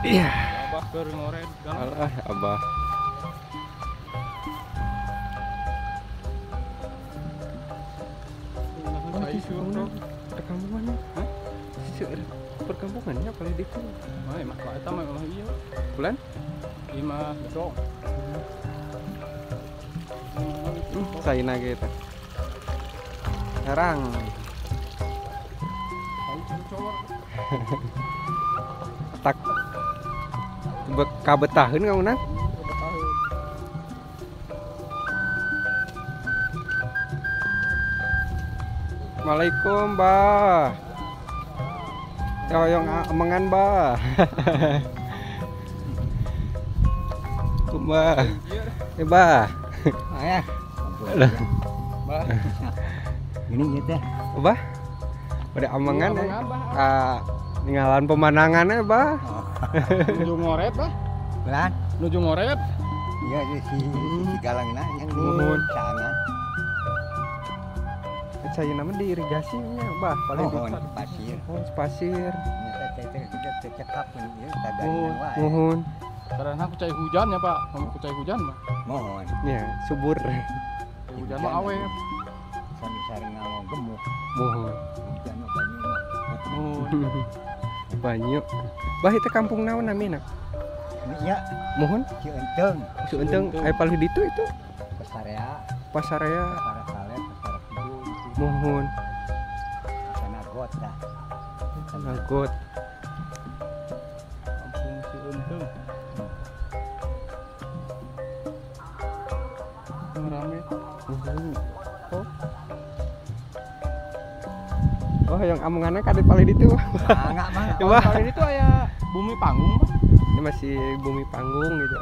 Iya. Abah keur ngoret kan. Alah, Abah. Perkampungannya, hah? Perkampungannya apa lagi itu? Mah emang eta mah iya. Bulan? 5 besok. Saya nage eta. Sekarang tak kabetaheun kamu nang? Assalamualaikum, Mbah. Yang emengan, Mbah. Mbah. Mbah. Ayah. Bah. Ini gitu. Mbah. Pada emengan ninggalan pemandangannya, Mbah. Nuju ngoret bah. Belan. Nuju ngoret. Iya si galangna yang Nuhun. di sana. Saya nama di irigasinya, Mbah. Paling Oh, di di pasir. oh, pasir. Nyata kita cekap ya tagad Oh, wae. mohon. Karena aku cai hujan ya Pak. Kamu cai hujan mah. Mohon. Ya, subur. Hujan mah awet. Sami sareng ngomong gemuk. Mohon. Hujan mah banyu mah. Nuhun. Banyu. Bah itu kampung naon namina? Ini ya Mohon. Cienteng. Suenteng aya palih ditu itu Pasarea, pasaraya. Pasara Saleh, Pasara Kidul gitu. Mohon. Sana got dah. Nagot. Kampung si untung. Rame. Mohon. Oh, yang amunganna ka di palih ditu. Enggak mah. Coba. Kali itu aya bumi panggung Pak. Ini masih bumi panggung gitu.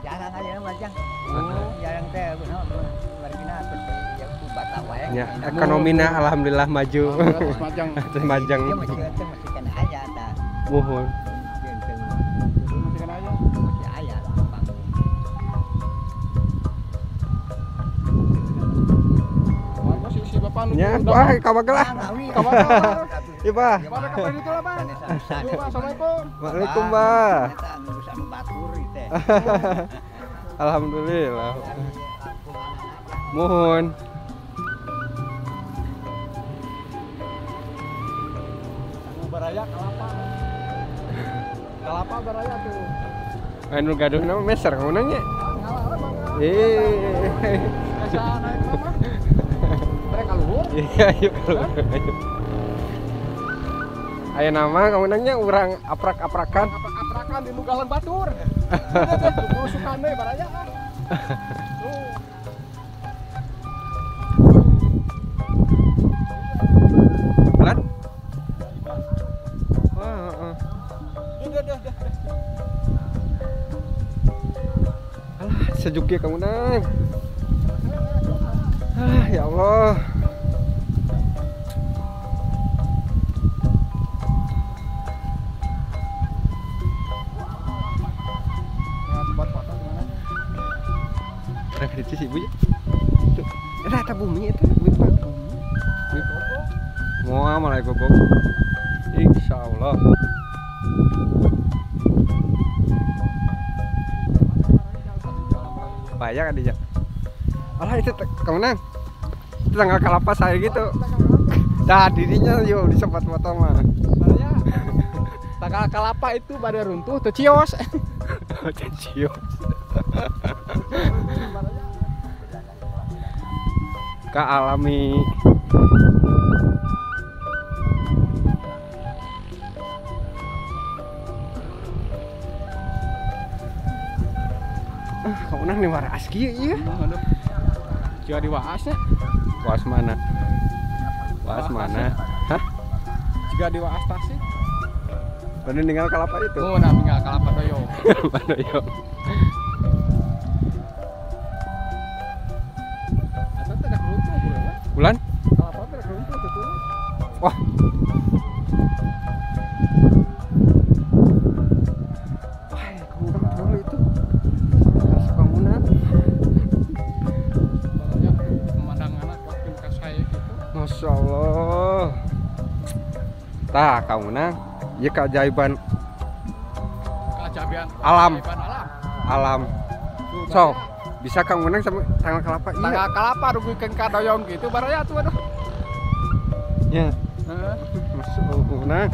Jarang aja bajang. Oh. Jarang teh kunaon wargina seperti yang ku bata wae. Ya, ekonomina alhamdulillah maju. Terus majang. Terus majang. Dia masih cienteng masih kena aya tah. Mohon. Cienteng Masih kan aja. masih aya lah panggung. Mana si Bapak nuju. Ya, wah, kabagelah. Kabar. Iya, Bah. Pada kapan itu lah Pak? Assalamualaikum. Waalaikum, Bah. Eta urusan batur teh. Alhamdulillah. Mohon. Baraya kalapa. Kalapa baraya tuh. Anu gaduh nama meser kamu nanya. Ngalah Bang. Biasa naik mah. Mereka luhur. Iya, ayo kalau ayo. Ayo nama kamu nanya urang aprak-aprakan. Aprak-aprakan di Nugalan Batur. Tusukan deh baraya. Tuh. Pelan. Wah, Dah. Alah, sejuk ya kamu nang. Ah, ya Allah. Yang tempat patah gimana? Referensi sih Bu ya. Tuh, eta bumi eta bumi panggung. Moal malah gogok. Insyaallah. Banyak kan dia. Alah itu kamu nang. Itu tanggal kalapas saya gitu. Dah dirinya yo di sempat foto mah. Baraya. Tanggal kalapa itu pada runtuh teu cios. Cium. Ka alami. Kamu nang nih waras kieu ieu. Aduh. Jika diwaasnya. Was mana? Was mana? Hah? Jika diwaas tasih. Bener tinggal kelapa itu. Oh, nah tinggal kalapa doyo. Mana yo? Eta teh dak runtuh bulan. Bulan? Kalapa teh dak runtuh teh turun. Wah. Wah, kamu kan dulu itu. Kasih bangunan. Baraya pemandanganna makin ka saya gitu. Masya Allah. Tah kamu nang. Ya keajaiban keajaiban Alam. keajaiban alam. alam. Tuh, So, baraya. bisa Kang Unang sama tanggal kelapa iya. Tanggal kelapa rugikan kadoyong gitu baraya tuh aduh. Ya, Heeh. masuk Unang.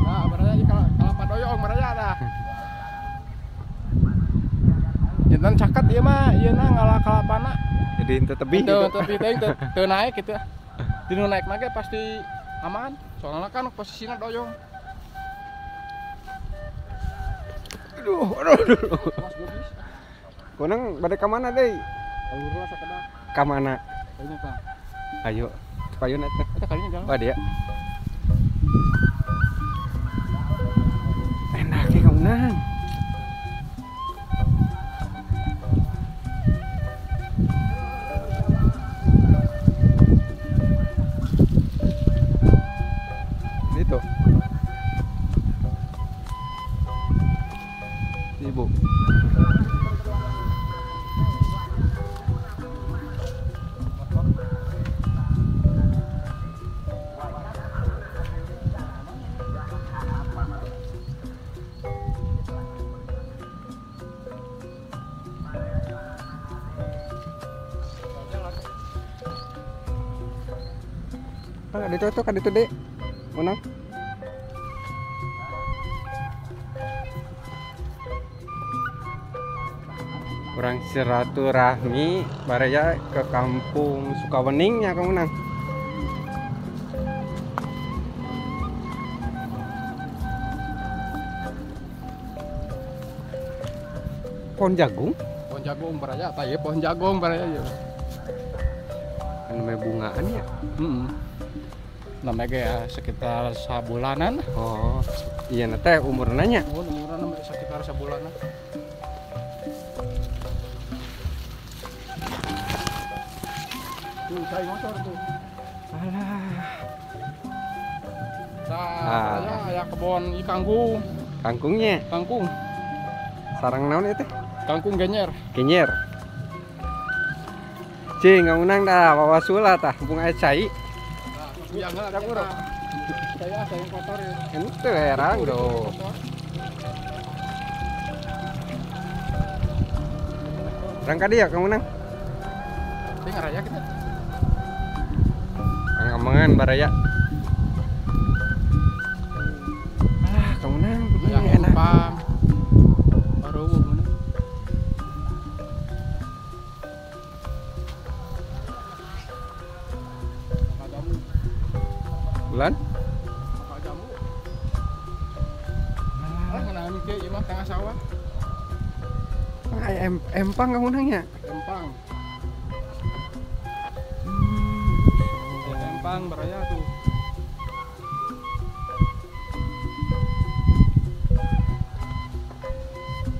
Nah, baraya ieu kelapa doyong baraya dah. Jantan caket ieu mah ieu na ngalah kelapana. Jadi ente tebih Teu gitu. teu teuing teu naik gitu. Dinu naik mah ge pasti aman. Soalnya kan posisinya doyong. Aduh. Mas geus. Unang bade ka mana deui? Alurna sakedak. Ka mana? Kayaknya Kang. Ayo. Payun eta. Eta kalinya jalan. Wah dia. Enak ya Kang Unang. Itu. Ibu. Ada cocok ada itu dek. Unang. Orang silaturahmi baraya ke kampung Sukaweningnya Kang Unang. Pohon jagung, Pohon jagung baraya, tak ya pohon jagung baraya ya. namanya bungaan ya. Namanya ya sekitar sabulanan. Oh, iya nate umur nanya. Oh, umuran namanya sekitar sabulanan. Tuh, saya motor tuh. Alah, Saya aya kebon kangkung, kangkungnya, kangkung, sarang naon itu? kangkung genyer. Kenyer. Cing, Kang Unang dah bawa sula tah, bung aya cai. Nah, yang enggak ada kurang. Saya yang kotor ya. Ente herang do. Berangkat dia Kang Unang. Ini ngaraya kita. Kang Amangan baraya. Ah, Kang Unang, Yang ini enak. empang. Baru mana? Makan jamu, Bulan? makan jamu. Ah, ngeunaan ieu ieu mah tengah sawah. Ah, empang Kang Unangnya. Empang. Empang baraya tuh.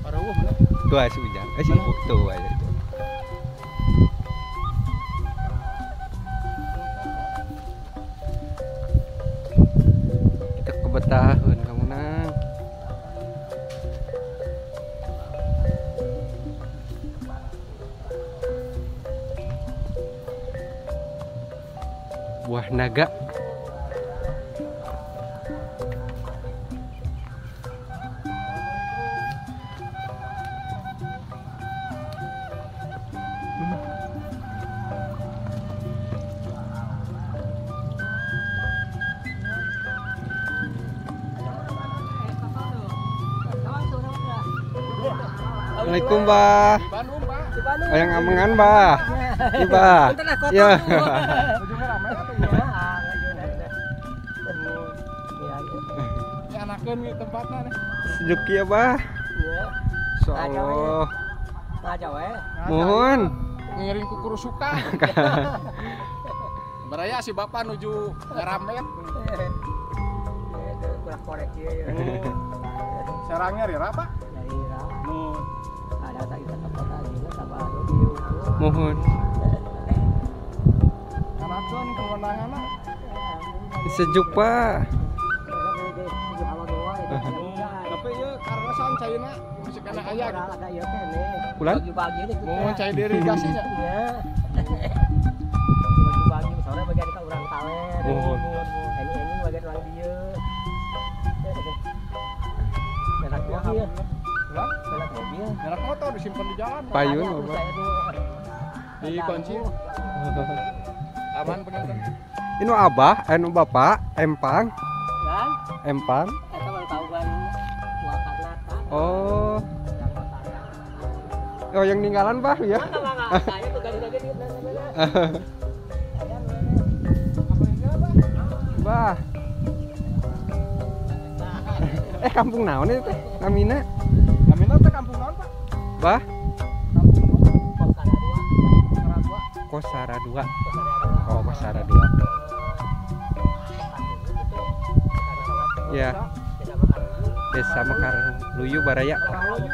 Baru mana? Tuh si Ujang. Si Ibu tuh aja itu. Kita kebetahan Kang Unang. Buah naga. Assalamualaikum, Bah. Di Bandung, Pak. Yang Amangan, Bah. Iya, Bah. Ya. Ujungnya rame atuh ya. Ini anakeun nih tempatna nih. Sejuk ya, Bah. Insyaallah. Mohon. Ngiring ku kurusukan. Baraya si bapak nuju ngaramet. Serangnya rira, Pak. Nun. Mohon. Anakeun kewenanganna. Sejuk, Pak. Tapi ieu karesan cairna masih kana aya gitu. Bulan? Mau cai irigasinya. bagian ke urang kaler. Oh. Ini bagian orang dia. Jalan mobil. Ulang, Jalan mobil. nyerak motor disimpan di jalan. Payun, Makanya Bapak. saya tuh Di kunci. Aman penonton. Ini abah, anu bapak, empang, kan empang. eta mah tahu kan wakatna kan. Oh, oh yang ninggalan bah ya. Mangga saya tuh gadi-gadi di mana. Bah. Kampung naon itu teh? Namina. Namina teh kampung naon, Pak? Bah, Kampung naon? Kosara 2. Saradua. Kosara 2. Oh, Kosara 2. Ya, Desa Mekar Luyu Baraya. Kalau